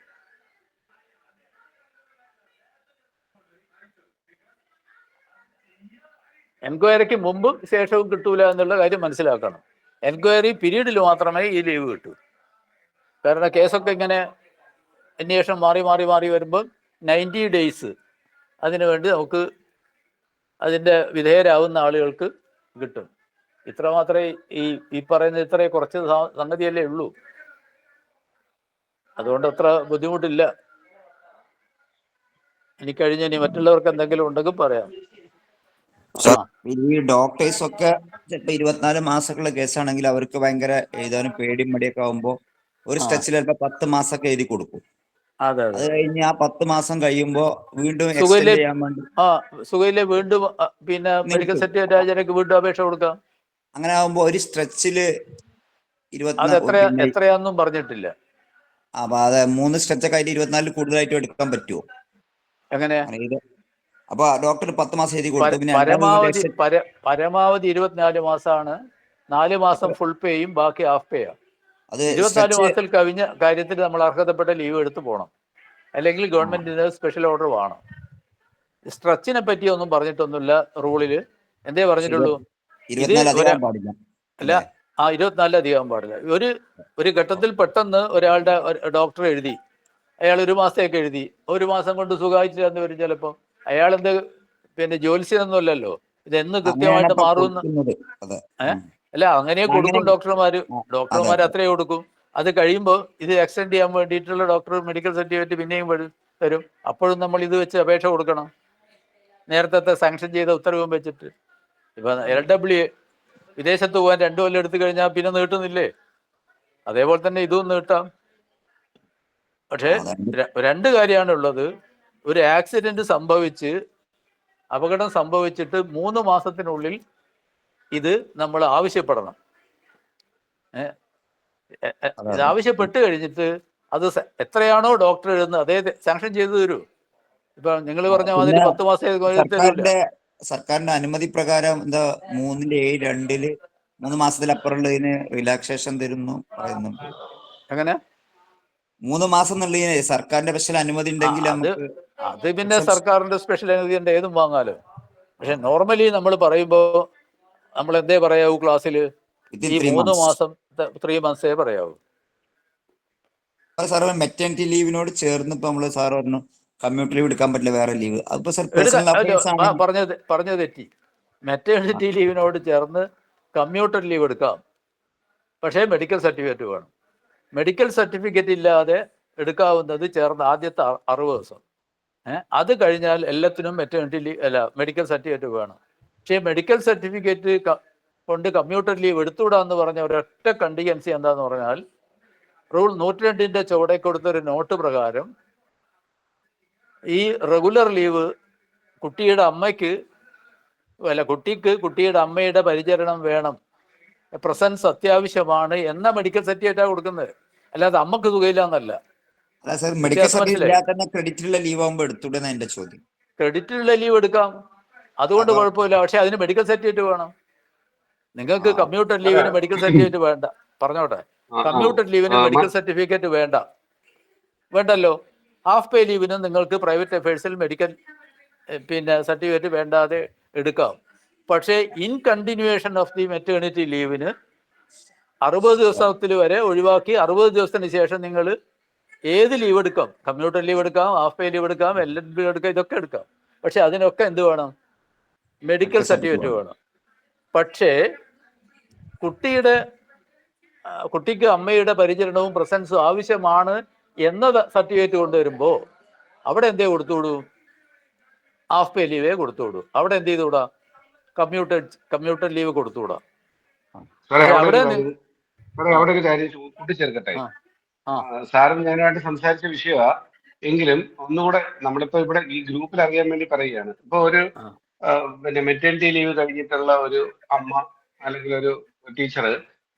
എൻക്വയറിക്ക് മുമ്പും ശേഷവും കിട്ടൂല എന്നുള്ള കാര്യം മനസ്സിലാക്കണം. എൻക്വയറി പീരീഡിൽ മാത്രമേ ഈ ലീവ് കിട്ടൂ. കാരണം കേസൊക്കെ ഇങ്ങനെ അന്വേഷണം മാറി മാറി മാറി വരുമ്പോൾ 90 days അതിനു വേണ്ടി നമുക്ക് അതിൻ്റെ വിധേയരാകുന്ന ആളുകൾക്ക് കിട്ടും. ഇത്ര മാത്രമേ ഈ പറയുന്ന ഇത്രേ കുറച്ച് സംഗതിയല്ലേ ഉള്ളൂ. അതുകൊണ്ട് അത്ര ബുദ്ധിമുട്ടില്ല. ഇനി മറ്റുള്ളവർക്ക് എന്തെങ്കിലും ഉണ്ടെങ്കിൽ പറയാം. ഈ ഡോക്ടേഴ്സ് ഒക്കെ ചിലപ്പോൾ 24 മാസമുള്ള കേസാണെങ്കിൽ അവർക്ക് ഭയങ്കര എഴുതാനും പേടിയും മടിയൊക്കെ ആകുമ്പോൾ ഒരു സ്ട്രെച്ചിൽ ചിലപ്പോൾ 10 മാസമൊക്കെ എഴുതി കൊടുക്കും. അതെ, അത് കഴിഞ്ഞ് ആ 10 മാസം കഴിയുമ്പോൾ വീണ്ടും എക്സ്റ്റെൻഡ് ചെയ്യാൻ വേണ്ടി സുഖയിലെ വീണ്ടും പിന്നെ മെഡിക്കൽ സർട്ടിഫിക്കറ്റ് വീണ്ടും അപേക്ഷ കൊടുക്കാം. അങ്ങനെ ആകുമ്പോൾ ഒരു സ്ട്രെച്ചില് അത് എത്രയാന്നും പറഞ്ഞിട്ടില്ല. അപ്പൊ അതെ 3 സ്ട്രെച്ചൊക്കെ ആയിട്ട് 24 കൂടുതലായിട്ട് എടുക്കാൻ പറ്റുമോ? എങ്ങനെയാ? അപ്പൊ ഡോക്ടർ 10 മാസം എഴുതി കൊടുത്തു. പിന്നെ പരമാവധി 24 മാസമാണ്. 4 മാസം ഫുൾ പേയും ബാക്കി ഹാഫ് പേയാ. 24 മാസത്തിൽ കവിഞ്ഞ കാര്യത്തിൽ നമ്മൾ അർഹതപ്പെട്ട ലീവ് എടുത്ത് പോകണം. അല്ലെങ്കിൽ ഗവൺമെന്റിന് സ്പെഷ്യൽ ഓർഡർ വേണം. സ്ട്രെച്ചിനെ പറ്റി ഒന്നും പറഞ്ഞിട്ടൊന്നുമില്ല റൂളിൽ. എന്തേ പറഞ്ഞിട്ടുള്ളൂ? ഇത് അല്ല, 24 അധികം പാടില്ല. ഒരു ഘട്ടത്തിൽ പെട്ടെന്ന് ഒരാളുടെ ഡോക്ടർ എഴുതി, അയാൾ 1 മാസത്തേക്ക് എഴുതി, 1 മാസം കൊണ്ട് സുഖമായിട്ട് എന്ന് വരും. ചിലപ്പോൾ അയാളെന്ത് പിന്നെ ജ്യോത്സ്യനൊന്നും അല്ലല്ലോ, ഇതെന്ന് കൃത്യമായിട്ട് മാറുമെന്ന്. അല്ല, അങ്ങനെ കൊടുക്കും ഡോക്ടർമാർ അത്രേ കൊടുക്കും. അത് കഴിയുമ്പോൾ ഇത് എക്സ്റ്റെൻഡ് ചെയ്യാൻ വേണ്ടിയിട്ടുള്ള ഡോക്ടർ മെഡിക്കൽ സർട്ടിഫിക്കറ്റ് പിന്നെയും തരും. അപ്പോഴും നമ്മൾ ഇത് വെച്ച് അപേക്ഷ കൊടുക്കണം, നേരത്തെ സാങ്ഷൻ ചെയ്ത ഉത്തരവും വെച്ചിട്ട്. ഇപ്പം LW വിദേശത്ത് പോകാൻ 2 കൊല്ലം എടുത്തു കഴിഞ്ഞാൽ പിന്നെ നീട്ടുന്നില്ലേ? അതേപോലെ തന്നെ ഇതും നീട്ടാം. പക്ഷേ 2 കാര്യമാണ് ഉള്ളത്. ഒരു ആക്സിഡന്റ് സംഭവിച്ച് അപകടം സംഭവിച്ചിട്ട് 3 മാസത്തിനുള്ളിൽ ഇത് നമ്മൾ ആവശ്യപ്പെടണം. ഇത് ആവശ്യപ്പെട്ട് കഴിഞ്ഞിട്ട് അത് എത്രയാണോ ഡോക്ടർ എഴുതുന്നത് അതേ സാങ്ഷൻ ചെയ്തു തരൂ. ഇപ്പൊ നിങ്ങൾ പറഞ്ഞ മാതിരി 10 മാസം സർക്കാരിന്റെ അനുമതി പ്രകാരം എന്താ 3-7-2 3 മാസത്തിലപ്പുറമുള്ളതിന് റിലാക്സേഷൻ തരുന്നു പറയുന്നുണ്ട്. എങ്ങനെ 3 മാസം എന്നുള്ളതിന് സർക്കാരിന്റെ സ്പെഷ്യൽ അനുമതി ഉണ്ടെങ്കിൽ അത് പിന്നെ സർക്കാരിന്റെ സ്പെഷ്യൽ അനുമതി ഉണ്ട്, ഏതും വാങ്ങാലോ. പക്ഷെ നോർമലി നമ്മൾ പറയുമ്പോൾ നമ്മൾ എന്തേ പറയാവൂ ക്ലാസ്സിൽ? ഈ 3 മാസം 3 months പറയാവൂ. സാർ മെറ്റേണിറ്റി ലീവിനോട് ചേർന്ന് ഇപ്പൊ നമ്മള് സാർ പറഞ്ഞു കമ്മ്യൂണിറ്റി ലീവ് എടുക്കാൻ പറ്റില്ല, വേറെ ലീവ്. പറഞ്ഞത് തെറ്റി. മെറ്റേണിറ്റി ലീവിനോട് ചേർന്ന് കമ്മ്യൂട്ടർ ലീവ് എടുക്കാം, പക്ഷേ മെഡിക്കൽ സർട്ടിഫിക്കറ്റ് വേണം. മെഡിക്കൽ സർട്ടിഫിക്കറ്റ് ഇല്ലാതെ എടുക്കാവുന്നത് ചേർന്ന് ആദ്യത്തെ 60 ദിവസം. അത് കഴിഞ്ഞാൽ എല്ലാത്തിനും മെറ്റേണിറ്റി ലീവ് മെഡിക്കൽ സർട്ടിഫിക്കറ്റ് വേണം. പക്ഷേ മെഡിക്കൽ സർട്ടിഫിക്കറ്റ് കൊണ്ട് കമ്മ്യൂട്ടർ ലീവ് എടുത്തുകൂടാന്ന് പറഞ്ഞ ഒരൊറ്റ കണ്ടിജൻസി എന്താന്ന് പറഞ്ഞാൽ, റൂൾ 102ന്റെ ചുവടെ കൊടുത്തൊരു നോട്ട് പ്രകാരം ഈ റെഗുലർ ലീവ് കുട്ടിക്ക് കുട്ടിയുടെ അമ്മയുടെ പരിചരണം വേണം, പ്രസൻസ് അത്യാവശ്യമാണ് എന്ന മെഡിക്കൽ സർട്ടിഫിക്കറ്റാണ് കൊടുക്കുന്നത്. അല്ലാതെ അമ്മക്ക് സുഖമില്ലാന്നല്ല. ക്രെഡിറ്റുള്ള ലീവ് എടുക്കാം, അതുകൊണ്ട് കുഴപ്പമില്ല. പക്ഷെ അതിന് മെഡിക്കൽ സർട്ടിഫിക്കറ്റ് വേണം. നിങ്ങൾക്ക് കമ്മ്യൂട്ടർ ലീവിന് മെഡിക്കൽ സർട്ടിഫിക്കറ്റ് വേണ്ട. പറഞ്ഞോട്ടെ, കമ്മ്യൂട്ടർ ലീവിന് മെഡിക്കൽ സർട്ടിഫിക്കറ്റ് വേണ്ടല്ലോ. ഹാഫ് പേ ലീവിനും നിങ്ങൾക്ക് പ്രൈവറ്റ് അഫയേഴ്സിൽ മെഡിക്കൽ സർട്ടിഫിക്കറ്റ് വേണ്ടാതെ എടുക്കാം. പക്ഷേ in continuation of the maternity ലീവിന് 60 ദിവസത്തിൽ വരെ ഒഴിവാക്കി 60 ദിവസത്തിന് ശേഷം നിങ്ങൾ ഏത് ലീവ് എടുക്കാം. കമ്മ്യൂട്ടർ ലീവ് എടുക്കാം, ഹാഫ് പേ ലീവ് എടുക്കാം, LLB എടുക്കാം, ഇതൊക്കെ എടുക്കാം. പക്ഷെ അതിനൊക്കെ എന്ത് വേണം? മെഡിക്കൽ സർട്ടിഫിക്കറ്റ് വേണം. പക്ഷേ കുട്ടിക്ക് അമ്മയുടെ പരിചരണവും പ്രസൻസും ആവശ്യമാണ് എന്ന സർട്ടിഫിക്കറ്റ് കൊണ്ടുവരുമ്പോൾ അവിടെ എന്തേ കൊടുത്തുവിടൂ? ഹാഫ് പേ ലീവേ കൊടുത്തുവിടൂ. അവിടെ എന്ത് ചെയ്തുകൂടാ? Commuter leave കൊടുത്തുകൂടാ. അവിടെ ഒരു കാര്യം കൂട്ടിച്ചേർക്കട്ടെ. സാറും ഞാനുമായിട്ട് സംസാരിച്ച വിഷയമാ. എങ്കിലും ഒന്നുകൂടെ നമ്മളിപ്പോ ഇവിടെ ഈ ഗ്രൂപ്പിൽ അറിയാൻ വേണ്ടി പറയുകയാണ്. ഇപ്പൊ ഒരു മെറ്റേണിറ്റി ലീവ് കഴിഞ്ഞിട്ടുള്ള ഒരു അമ്മ അല്ലെങ്കിൽ ഒരു ടീച്ചർ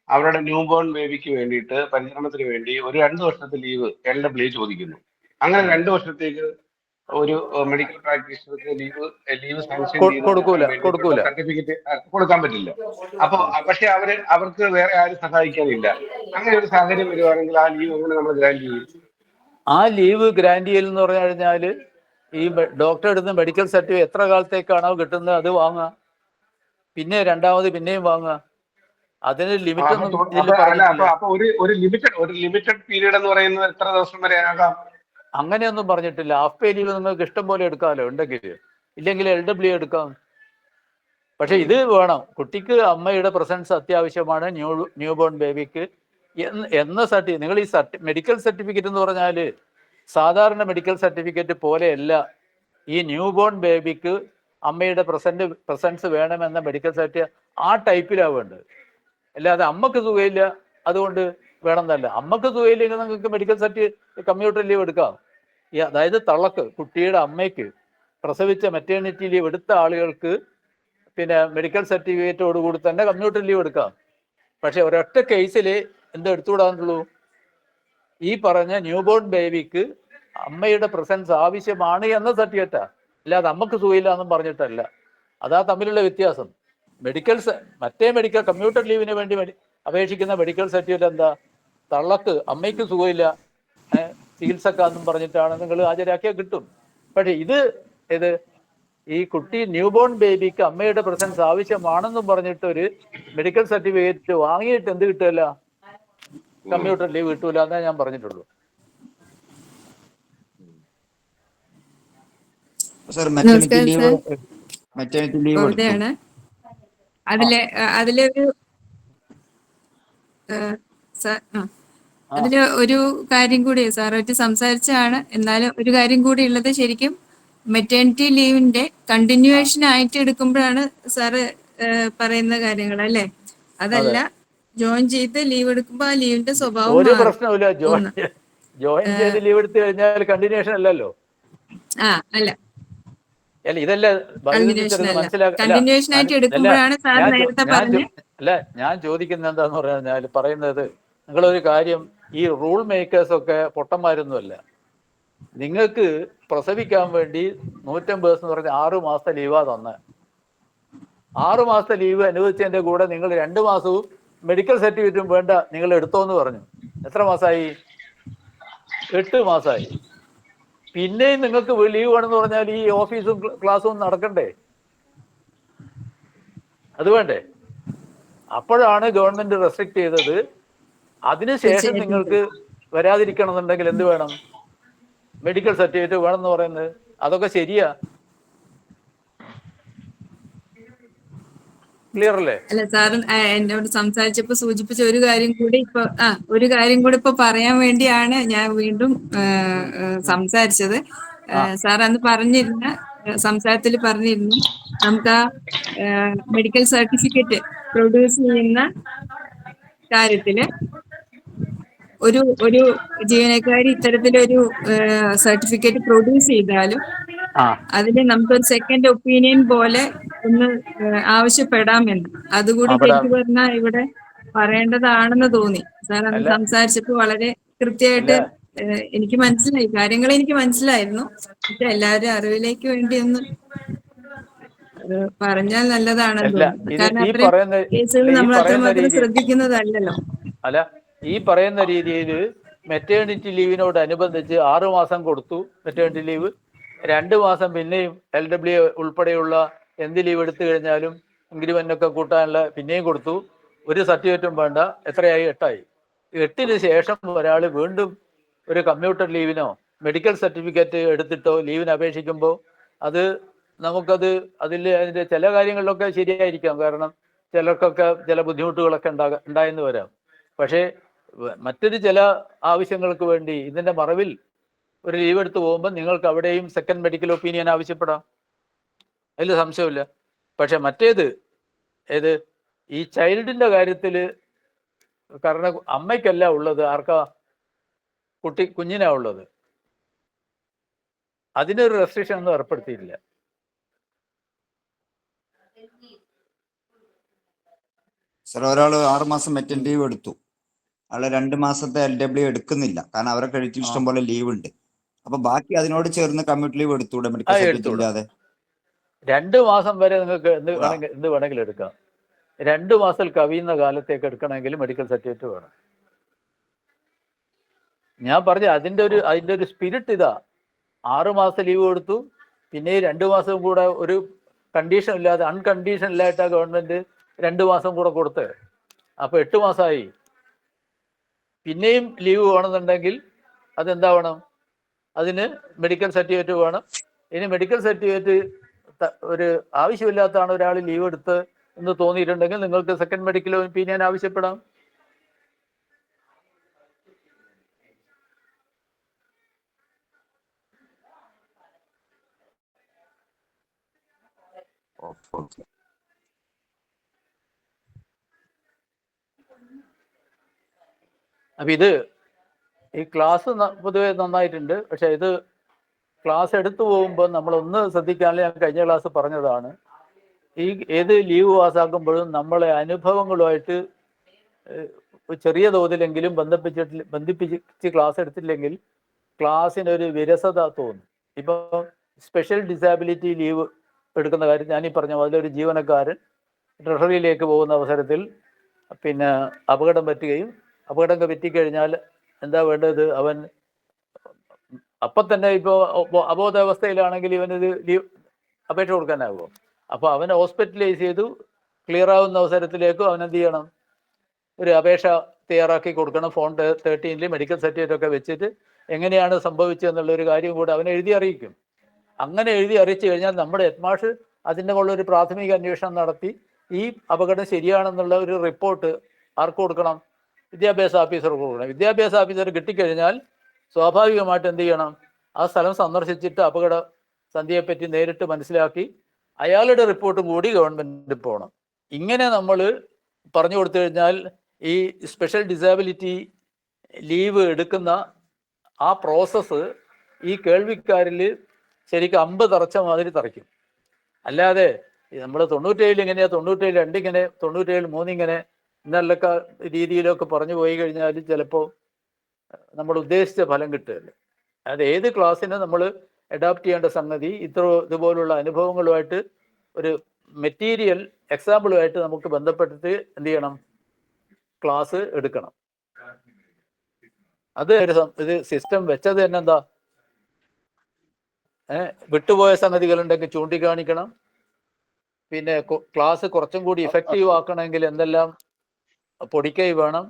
അവരുടെ ന്യൂ ബോൺ ബേബിക്ക് വേണ്ടിയിട്ട് പരിചരണത്തിന് വേണ്ടി ഒരു 2 വർഷത്തെ ലീവ് LW ചോദിക്കുന്നു. അങ്ങനെ 2 വർഷത്തേക്ക് ഒരു മെഡിക്കൽ പ്രാക്ടീഷണർക്ക് ലീവ് സാങ്ഷൻ ചെയ്ത് സർട്ടിഫിക്കറ്റ് കൊടുക്കാൻ പറ്റില്ല. അപ്പൊ പക്ഷെ അവർക്ക് വേറെ ആരും സഹായിക്കാനില്ല. അങ്ങനെ ഒരു സാഹചര്യം വരുവാണെങ്കിൽ ആ ലീവ് എങ്ങനെ നമ്മൾ ഗ്രാന്റ് ചെയ്യും? ആ ലീവ് ഗ്രാന്റ് ചെയ്യലെന്ന് പറഞ്ഞു കഴിഞ്ഞാൽ ഈ ഡോക്ടർ എടുത്ത് മെഡിക്കൽ സർട്ടിഫിക്കറ്റ് എത്ര കാലത്തേക്കാണോ കിട്ടുന്നത് അത് വാങ്ങാം. പിന്നെ രണ്ടാമത് പിന്നെയും വാങ്ങുക. അതിന് ലിമിറ്റ് അപ്പൊ ഒന്നും തൊ- ഇതിൽ അപ്പൊ അല്ല പറഞ്ഞിട്ടില്ല. അപ്പൊ ഒരു ലിമിറ്റഡ് പീരീഡ് എന്ന് പറയുന്നത് എത്ര ദിവസം വരെ ആകാം? അങ്ങനെയൊന്നും പറഞ്ഞിട്ടില്ല. ഹാഫ് പേ ലീവ് നിങ്ങൾക്ക് ഇഷ്ടം പോലെ എടുക്കാമല്ലോ ഉണ്ടെങ്കിൽ, ഇല്ലെങ്കിൽ LW എടുക്കാം. പക്ഷെ ഇത് വേണം, കുട്ടിക്ക് അമ്മയുടെ പ്രസൻസ് അത്യാവശ്യമാണ്, ന്യൂ ബോൺ ബേബിക്ക് എന്ന നിങ്ങൾ ഈ മെഡിക്കൽ സർട്ടിഫിക്കറ്റ് എന്ന് പറഞ്ഞാൽ സാധാരണ മെഡിക്കൽ സർട്ടിഫിക്കറ്റ് പോലെയല്ല. ഈ ന്യൂ ബോൺ ബേബിക്ക് അമ്മയുടെ പ്രസൻസ് വേണമെന്ന മെഡിക്കൽ സർട്ടിഫിക്കറ്റ് ആ ടൈപ്പിലാണ് വേണ്ടത്. അല്ലാതെ അമ്മക്ക് സുഖമില്ല അതുകൊണ്ട് വേണമെന്നല്ല. അമ്മക്ക് സുഖമില്ലെങ്കിൽ നിങ്ങൾക്ക് മെഡിക്കൽ സർട്ടിഫിക്കറ്റ് കമ്മ്യൂട്ടർ ലീവ് എടുക്കാം. അതായത് തള്ളക്ക്, കുട്ടിയുടെ അമ്മയ്ക്ക് പ്രസവിച്ച മെറ്റേണിറ്റി ലീവ് എടുത്ത ആളുകൾക്ക് പിന്നെ മെഡിക്കൽ സർട്ടിഫിക്കറ്റോടുകൂടി തന്നെ കമ്മ്യൂട്ടർ ലീവ് എടുക്കാം. പക്ഷെ ഒരൊറ്റ കേസിൽ എന്താ എടുത്തുകൂടാന്നുള്ളൂ, ഈ പറഞ്ഞ ന്യൂ ബോൺ ബേബിക്ക് അമ്മയുടെ പ്രസൻസ് ആവശ്യമാണ് എന്ന സർട്ടിഫിക്കറ്റാ, അല്ലാതെ അമ്മക്ക് സുഖമില്ല എന്നും പറഞ്ഞിട്ടല്ല. അതാ തമ്മിലുള്ള വ്യത്യാസം. മറ്റേ മെഡിക്കൽ കമ്മ്യൂട്ടർ ലീവിന് വേണ്ടി അപേക്ഷിക്കുന്ന മെഡിക്കൽ സർട്ടിഫിക്കറ്റ് എന്താ, തള്ളക്ക് അമ്മയ്ക്ക് സുഖമില്ല ചികിത്സക്കാന്നും പറഞ്ഞിട്ടാണ് നിങ്ങൾ ഹാജരാക്കിയാൽ കിട്ടും. പക്ഷെ ഇത് ഈ കുട്ടി ന്യൂ ബോൺ ബേബിക്ക് അമ്മയുടെ പ്രസൻസ് ആവശ്യമാണെന്നും പറഞ്ഞിട്ട് ഒരു മെഡിക്കൽ സർട്ടിഫിക്കറ്റ് വാങ്ങിയിട്ട് എന്ത് കിട്ടുമല്ല, കമ്മ്യൂട്ടർ ലീവ് കിട്ടൂല എന്നേ ഞാൻ പറഞ്ഞിട്ടുള്ളൂ. സർ മെറ്റേണിറ്റി ലീവ് എടുത്തു. അതിലൊരു അതില് ഒരു കാര്യം കൂടി സാറായിട്ട് സംസാരിച്ചാണ്. എന്നാലും ഒരു കാര്യം കൂടി ഉള്ളത്, ശരിക്കും മെറ്റേണിറ്റി ലീവിന്റെ കണ്ടിന്യൂവേഷൻ ആയിട്ട് എടുക്കുമ്പോഴാണ് സാറ് പറയുന്ന കാര്യങ്ങൾ അല്ലേ? അതല്ല, ജോയിൻ ചെയ്ത് ലീവ് എടുക്കുമ്പോ ആ ലീവിന്റെ സ്വഭാവം ഒരു പ്രശ്നമില്ല. ജോയിൻ ചെയ്ത് ലീവ് എടുത്തു കഴിഞ്ഞാൽ കണ്ടിന്യൂഷൻ അല്ലല്ലോ. അല്ല, ഇതല്ല കണ്ടിന്യൂഷൻ ആയിട്ട് എടുക്കുമ്പോഴാണ് സാർ നേരത്തെ പറഞ്ഞത്. അല്ല, ഞാൻ ചോദിക്കുന്നത് എന്താന്ന് പറഞ്ഞാൽ, പറയുന്നത് നിങ്ങളൊരു കാര്യം, ഈ റൂൾ മേക്കേഴ്സ് ഒക്കെ പൊട്ടന്മാരൊന്നുമല്ല. നിങ്ങൾക്ക് പ്രസവിക്കാൻ വേണ്ടി 150 ദിവസം എന്ന് പറഞ്ഞാൽ 6 മാസത്തെ ലീവാ തന്നെ. 6 മാസത്തെ ലീവ് അനുവദിച്ചതിന്റെ കൂടെ നിങ്ങൾ 2 മാസവും മെഡിക്കൽ സർട്ടിഫിക്കറ്റും വേണ്ട നിങ്ങൾ എടുത്തോന്ന് പറഞ്ഞു. എത്ര മാസമായി? 8 മാസമായി. പിന്നെയും നിങ്ങൾക്ക് ലീവ് വേണമെന്ന് പറഞ്ഞാൽ ഈ ഓഫീസും ക്ലാസ്സും നടക്കണ്ടേ? അത് വേണ്ടേ? അപ്പോഴാണ് ഗവൺമെന്റ് റെസ്ട്രിക്ട് ചെയ്തത്. അതിനുശേഷം നിങ്ങൾക്ക് വരാതിരിക്കണമെന്നുണ്ടെങ്കിൽ എന്ത് വേണം? മെഡിക്കൽ സർട്ടിഫിക്കറ്റ് വേണമെന്ന് പറയുന്നത്. അതൊക്കെ ശരിയാ? ക്ലിയർ അല്ലേ? അല്ല, സാറ് എന്നോട് സംസാരിച്ചപ്പോ സൂചിപ്പിച്ച ഒരു കാര്യം കൂടി ഇപ്പൊ പറയാൻ വേണ്ടിയാണ് ഞാൻ വീണ്ടും സംസാരിച്ചത്. സാർ അന്ന് സംസാരത്തിൽ പറഞ്ഞിരുന്നു, നമുക്ക് ആ മെഡിക്കൽ സർട്ടിഫിക്കറ്റ് പ്രൊഡ്യൂസ് ചെയ്യുന്ന കാര്യത്തില് ഒരു ജീവനക്കാരി ഇത്തരത്തിലൊരു സർട്ടിഫിക്കറ്റ് പ്രൊഡ്യൂസ് ചെയ്താലും അതിന് നമുക്കൊരു സെക്കൻഡ് ഒപ്പീനിയൻ പോലെ ഒന്ന് ആവശ്യപ്പെടാമെന്ന്. അതുകൂടി ശരിക്കും പറഞ്ഞാൽ ഇവിടെ പറയേണ്ടതാണെന്ന് തോന്നി. സാർ അന്ന് സംസാരിച്ചപ്പോൾ വളരെ കൃത്യമായിട്ട് എനിക്ക് മനസ്സിലായി, കാര്യങ്ങൾ എനിക്ക് മനസ്സിലായിരുന്നു. പക്ഷെ എല്ലാവരും അറിവിലേക്ക് വേണ്ടി ഒന്ന് പറഞ്ഞാൽ നല്ലതാണെന്ന് തോന്നുന്നു. കാരണം അത്രയും കേസുകൾ നമ്മൾ അത്രമാത്രം ശ്രദ്ധിക്കുന്നതല്ലല്ലോ. അല്ല, ഈ പറയുന്ന രീതിയിൽ മെറ്റേണിറ്റി ലീവിനോടനുബന്ധിച്ച് 6 മാസം കൊടുത്തു മെറ്റേണിറ്റി ലീവ്. 2 മാസം പിന്നെയും LW ഉൾപ്പെടെയുള്ള എന്ത് ലീവ് എടുത്തു കഴിഞ്ഞാലും ഇൻക്രിമെന്റൊക്കെ കൂട്ടാനുള്ള പിന്നെയും കൊടുത്തു. ഒരു സർട്ടിഫിക്കറ്റും വേണ്ട. എത്രയായി? 8ആയി. 8ന് ശേഷം ഒരാൾ വീണ്ടും ഒരു കമ്മ്യൂട്ടർ ലീവിനോ മെഡിക്കൽ സർട്ടിഫിക്കറ്റ് എടുത്തിട്ടോ ലീവിന് അപേക്ഷിക്കുമ്പോൾ നമുക്കത് അതിൻ്റെ ചില കാര്യങ്ങളിലൊക്കെ ശരിയായിരിക്കാം. കാരണം ചിലർക്കൊക്കെ ചില ബുദ്ധിമുട്ടുകളൊക്കെ ഉണ്ടായെന്ന് വരാം. പക്ഷേ മറ്റൊരു ചില ആവശ്യങ്ങൾക്ക് വേണ്ടി ഇതിൻ്റെ മറവിൽ ഒരു ലീവ് എടുത്ത് പോകുമ്പോൾ നിങ്ങൾക്ക് അവിടെയും സെക്കൻഡ് മെഡിക്കൽ ഒപ്പീനിയൻ ആവശ്യപ്പെടാം. അതിൽ സംശയമില്ല. പക്ഷെ ഏത് ഈ ചൈൽഡിൻ്റെ കാര്യത്തിൽ, കാരണം അമ്മയ്ക്കല്ല ഉള്ളത്, ആർക്കാ? കുഞ്ഞിനാ ഉള്ളത്. അതിനൊരു റെസ്ട്രിക്ഷൻ ഒന്നും ഏർപ്പെടുത്തിയിട്ടില്ല. സർ, ഒരാൾ 6 മാസം മെറ്റേണിറ്റി ലീവ് എടുത്തു, അയാള് 2 മാസത്തെ LW എടുക്കുന്നില്ല, കാരണം അവരെ കഴിച്ച് ഇഷ്ടം പോലെ ലീവ് ഉണ്ട്. അപ്പൊ ബാക്കി അതിനോട് ചേർന്ന് കമ്മ്യൂട്ടർ ലീവ് എടുത്തൂടെ മെഡിക്കൽ സർട്ടിഫിക്കറ്റ് ഇല്ലാതെ? 2 മാസം വരെ നിങ്ങൾക്ക് എന്ത് വേണമെങ്കിലും എടുക്കാം. 2 മാസം കവിയുന്ന കാലത്തേക്ക് എടുക്കണമെങ്കിൽ മെഡിക്കൽ സർട്ടിഫിക്കറ്റ് വേണം. ഞാൻ പറഞ്ഞ അതിൻ്റെ ഒരു സ്പിരിറ്റ് ഇതാ. 6 മാസം ലീവ് കൊടുത്തു, പിന്നെ 2 മാസം കൂടെ ഒരു കണ്ടീഷൻ ഇല്ലാതെ അൺകണ്ടീഷണലായിട്ടാണ് ഗവൺമെന്റ് 2 മാസം കൂടെ കൊടുത്ത്. അപ്പോൾ 8 മാസമായി. പിന്നെയും ലീവ് വേണമെന്നുണ്ടെങ്കിൽ അതെന്താവണം? അതിന് മെഡിക്കൽ സർട്ടിഫിക്കറ്റ് വേണം. ഇനി മെഡിക്കൽ സർട്ടിഫിക്കറ്റ് ഒരു ആവശ്യമില്ലാത്തതാണ് ഒരാൾ ലീവ് എടുത്ത് എന്ന് തോന്നിയിട്ടുണ്ടെങ്കിൽ നിങ്ങൾക്ക് സെക്കൻഡ് മെഡിക്കൽ ഒപ്പീനിയൻ ആവശ്യപ്പെടാം. അപ്പം ഇത് ഈ ക്ലാസ് പൊതുവെ നന്നായിട്ടുണ്ട്. പക്ഷെ ഇത് ക്ലാസ് എടുത്തു പോകുമ്പോൾ നമ്മളൊന്ന് ശ്രദ്ധിക്കാനുള്ള ഞാൻ കഴിഞ്ഞ ക്ലാസ് പറഞ്ഞതാണ്, ഈ ഏത് ലീവ് പാസ്സാക്കുമ്പോഴും നമ്മളെ അനുഭവങ്ങളുമായിട്ട് ചെറിയ തോതിലെങ്കിലും ബന്ധിപ്പിച്ച് ക്ലാസ് എടുത്തില്ലെങ്കിൽ ക്ലാസ്സിനൊരു വിരസത തോന്നും. ഇപ്പോൾ സ്പെഷ്യൽ ഡിസാബിലിറ്റി ലീവ് എടുക്കുന്ന കാര്യം ഞാനീ പറഞ്ഞ അതിലൊരു ജീവനക്കാരൻ ട്രഷറിയിലേക്ക് പോകുന്ന അവസരത്തിൽ പിന്നെ അപകടം പറ്റിക്കഴിഞ്ഞാൽ എന്താ വേണ്ടത്? അവൻ അപ്പം തന്നെ ഇപ്പോൾ അബോധാവസ്ഥയിലാണെങ്കിൽ ഇവനത് ലീവ് അപേക്ഷ കൊടുക്കാനാകുമോ? അപ്പോൾ അവനെ ഹോസ്പിറ്റലൈസ് ചെയ്തു ക്ലിയർ ആവുന്ന അവസരത്തിലേക്കും അവൻ എന്ത് ചെയ്യണം? ഒരു അപേക്ഷ തയ്യാറാക്കി കൊടുക്കണം. ഫോൺ 13 മെഡിക്കൽ സർട്ടിഫിക്കറ്റ് ഒക്കെ വെച്ചിട്ട് എങ്ങനെയാണ് സംഭവിച്ചതെന്നുള്ളൊരു കാര്യം കൂടെ അവനെ എഴുതി അറിയിക്കും. അങ്ങനെ എഴുതി അറിയിച്ചു കഴിഞ്ഞാൽ നമ്മുടെ ഹെഡ്മാഷ് അതിൻ്റെ മുകളിലൊരു പ്രാഥമിക അന്വേഷണം നടത്തി ഈ അപകടം ശരിയാണെന്നുള്ള ഒരു റിപ്പോർട്ട് ആർക്ക് കൊടുക്കണം? വിദ്യാഭ്യാസ ഓഫീസർക്ക് കൊടുക്കണം. വിദ്യാഭ്യാസ ഓഫീസർ കിട്ടിക്കഴിഞ്ഞാൽ സ്വാഭാവികമായിട്ട് എന്ത് ചെയ്യണം? ആ സ്ഥലം സന്ദർശിച്ചിട്ട് അപകട സന്ധ്യയെപ്പറ്റി നേരിട്ട് മനസ്സിലാക്കി അയാളുടെ റിപ്പോർട്ടും കൂടി ഗവൺമെൻറ് പോകണം. ഇങ്ങനെ നമ്മൾ പറഞ്ഞു കൊടുത്തു കഴിഞ്ഞാൽ ഈ സ്പെഷ്യൽ ഡിസാബിലിറ്റി ലീവ് എടുക്കുന്ന ആ പ്രോസസ്സ് ഈ കേൾവിക്കാരിൽ ശരിക്കും 50 തറച്ച മാതിരി തറയ്ക്കും. അല്ലാതെ നമ്മൾ 97 ഇങ്ങനെയാ, 97 2 ഇങ്ങനെ, 97 3 ഇങ്ങനെ എന്നല്ലൊക്കെ രീതിയിലൊക്കെ പറഞ്ഞു പോയി കഴിഞ്ഞാൽ ചിലപ്പോൾ നമ്മൾ ഉദ്ദേശിച്ച ഫലം കിട്ടുകയില്ല. അത് ഏത് ക്ലാസ്സിന് നമ്മൾ അഡാപ്റ്റ് ചെയ്യേണ്ട സംഗതി ഇതുപോലുള്ള അനുഭവങ്ങളുമായിട്ട് ഒരു മെറ്റീരിയൽ എക്സാമ്പിളുമായിട്ട് നമുക്ക് ബന്ധപ്പെട്ടിട്ട് എന്ത് ചെയ്യണം? ക്ലാസ് എടുക്കണം. അത് ഇത് സിസ്റ്റം വെച്ചത് തന്നെ എന്താ? വിട്ടുപോയ സംഗതികളുണ്ടെങ്കിൽ ചൂണ്ടിക്കാണിക്കണം. പിന്നെ ക്ലാസ് കുറച്ചും കൂടി ഇഫക്റ്റീവ് ആക്കണമെങ്കിൽ എന്തെല്ലാം പൊടിക്കൈ വേണം.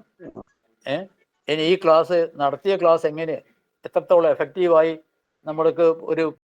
ഇനി ഈ ക്ലാസ് നടത്തിയ ക്ലാസ് എത്രത്തോളം എഫക്റ്റീവായി നമ്മൾക്ക് ഒരു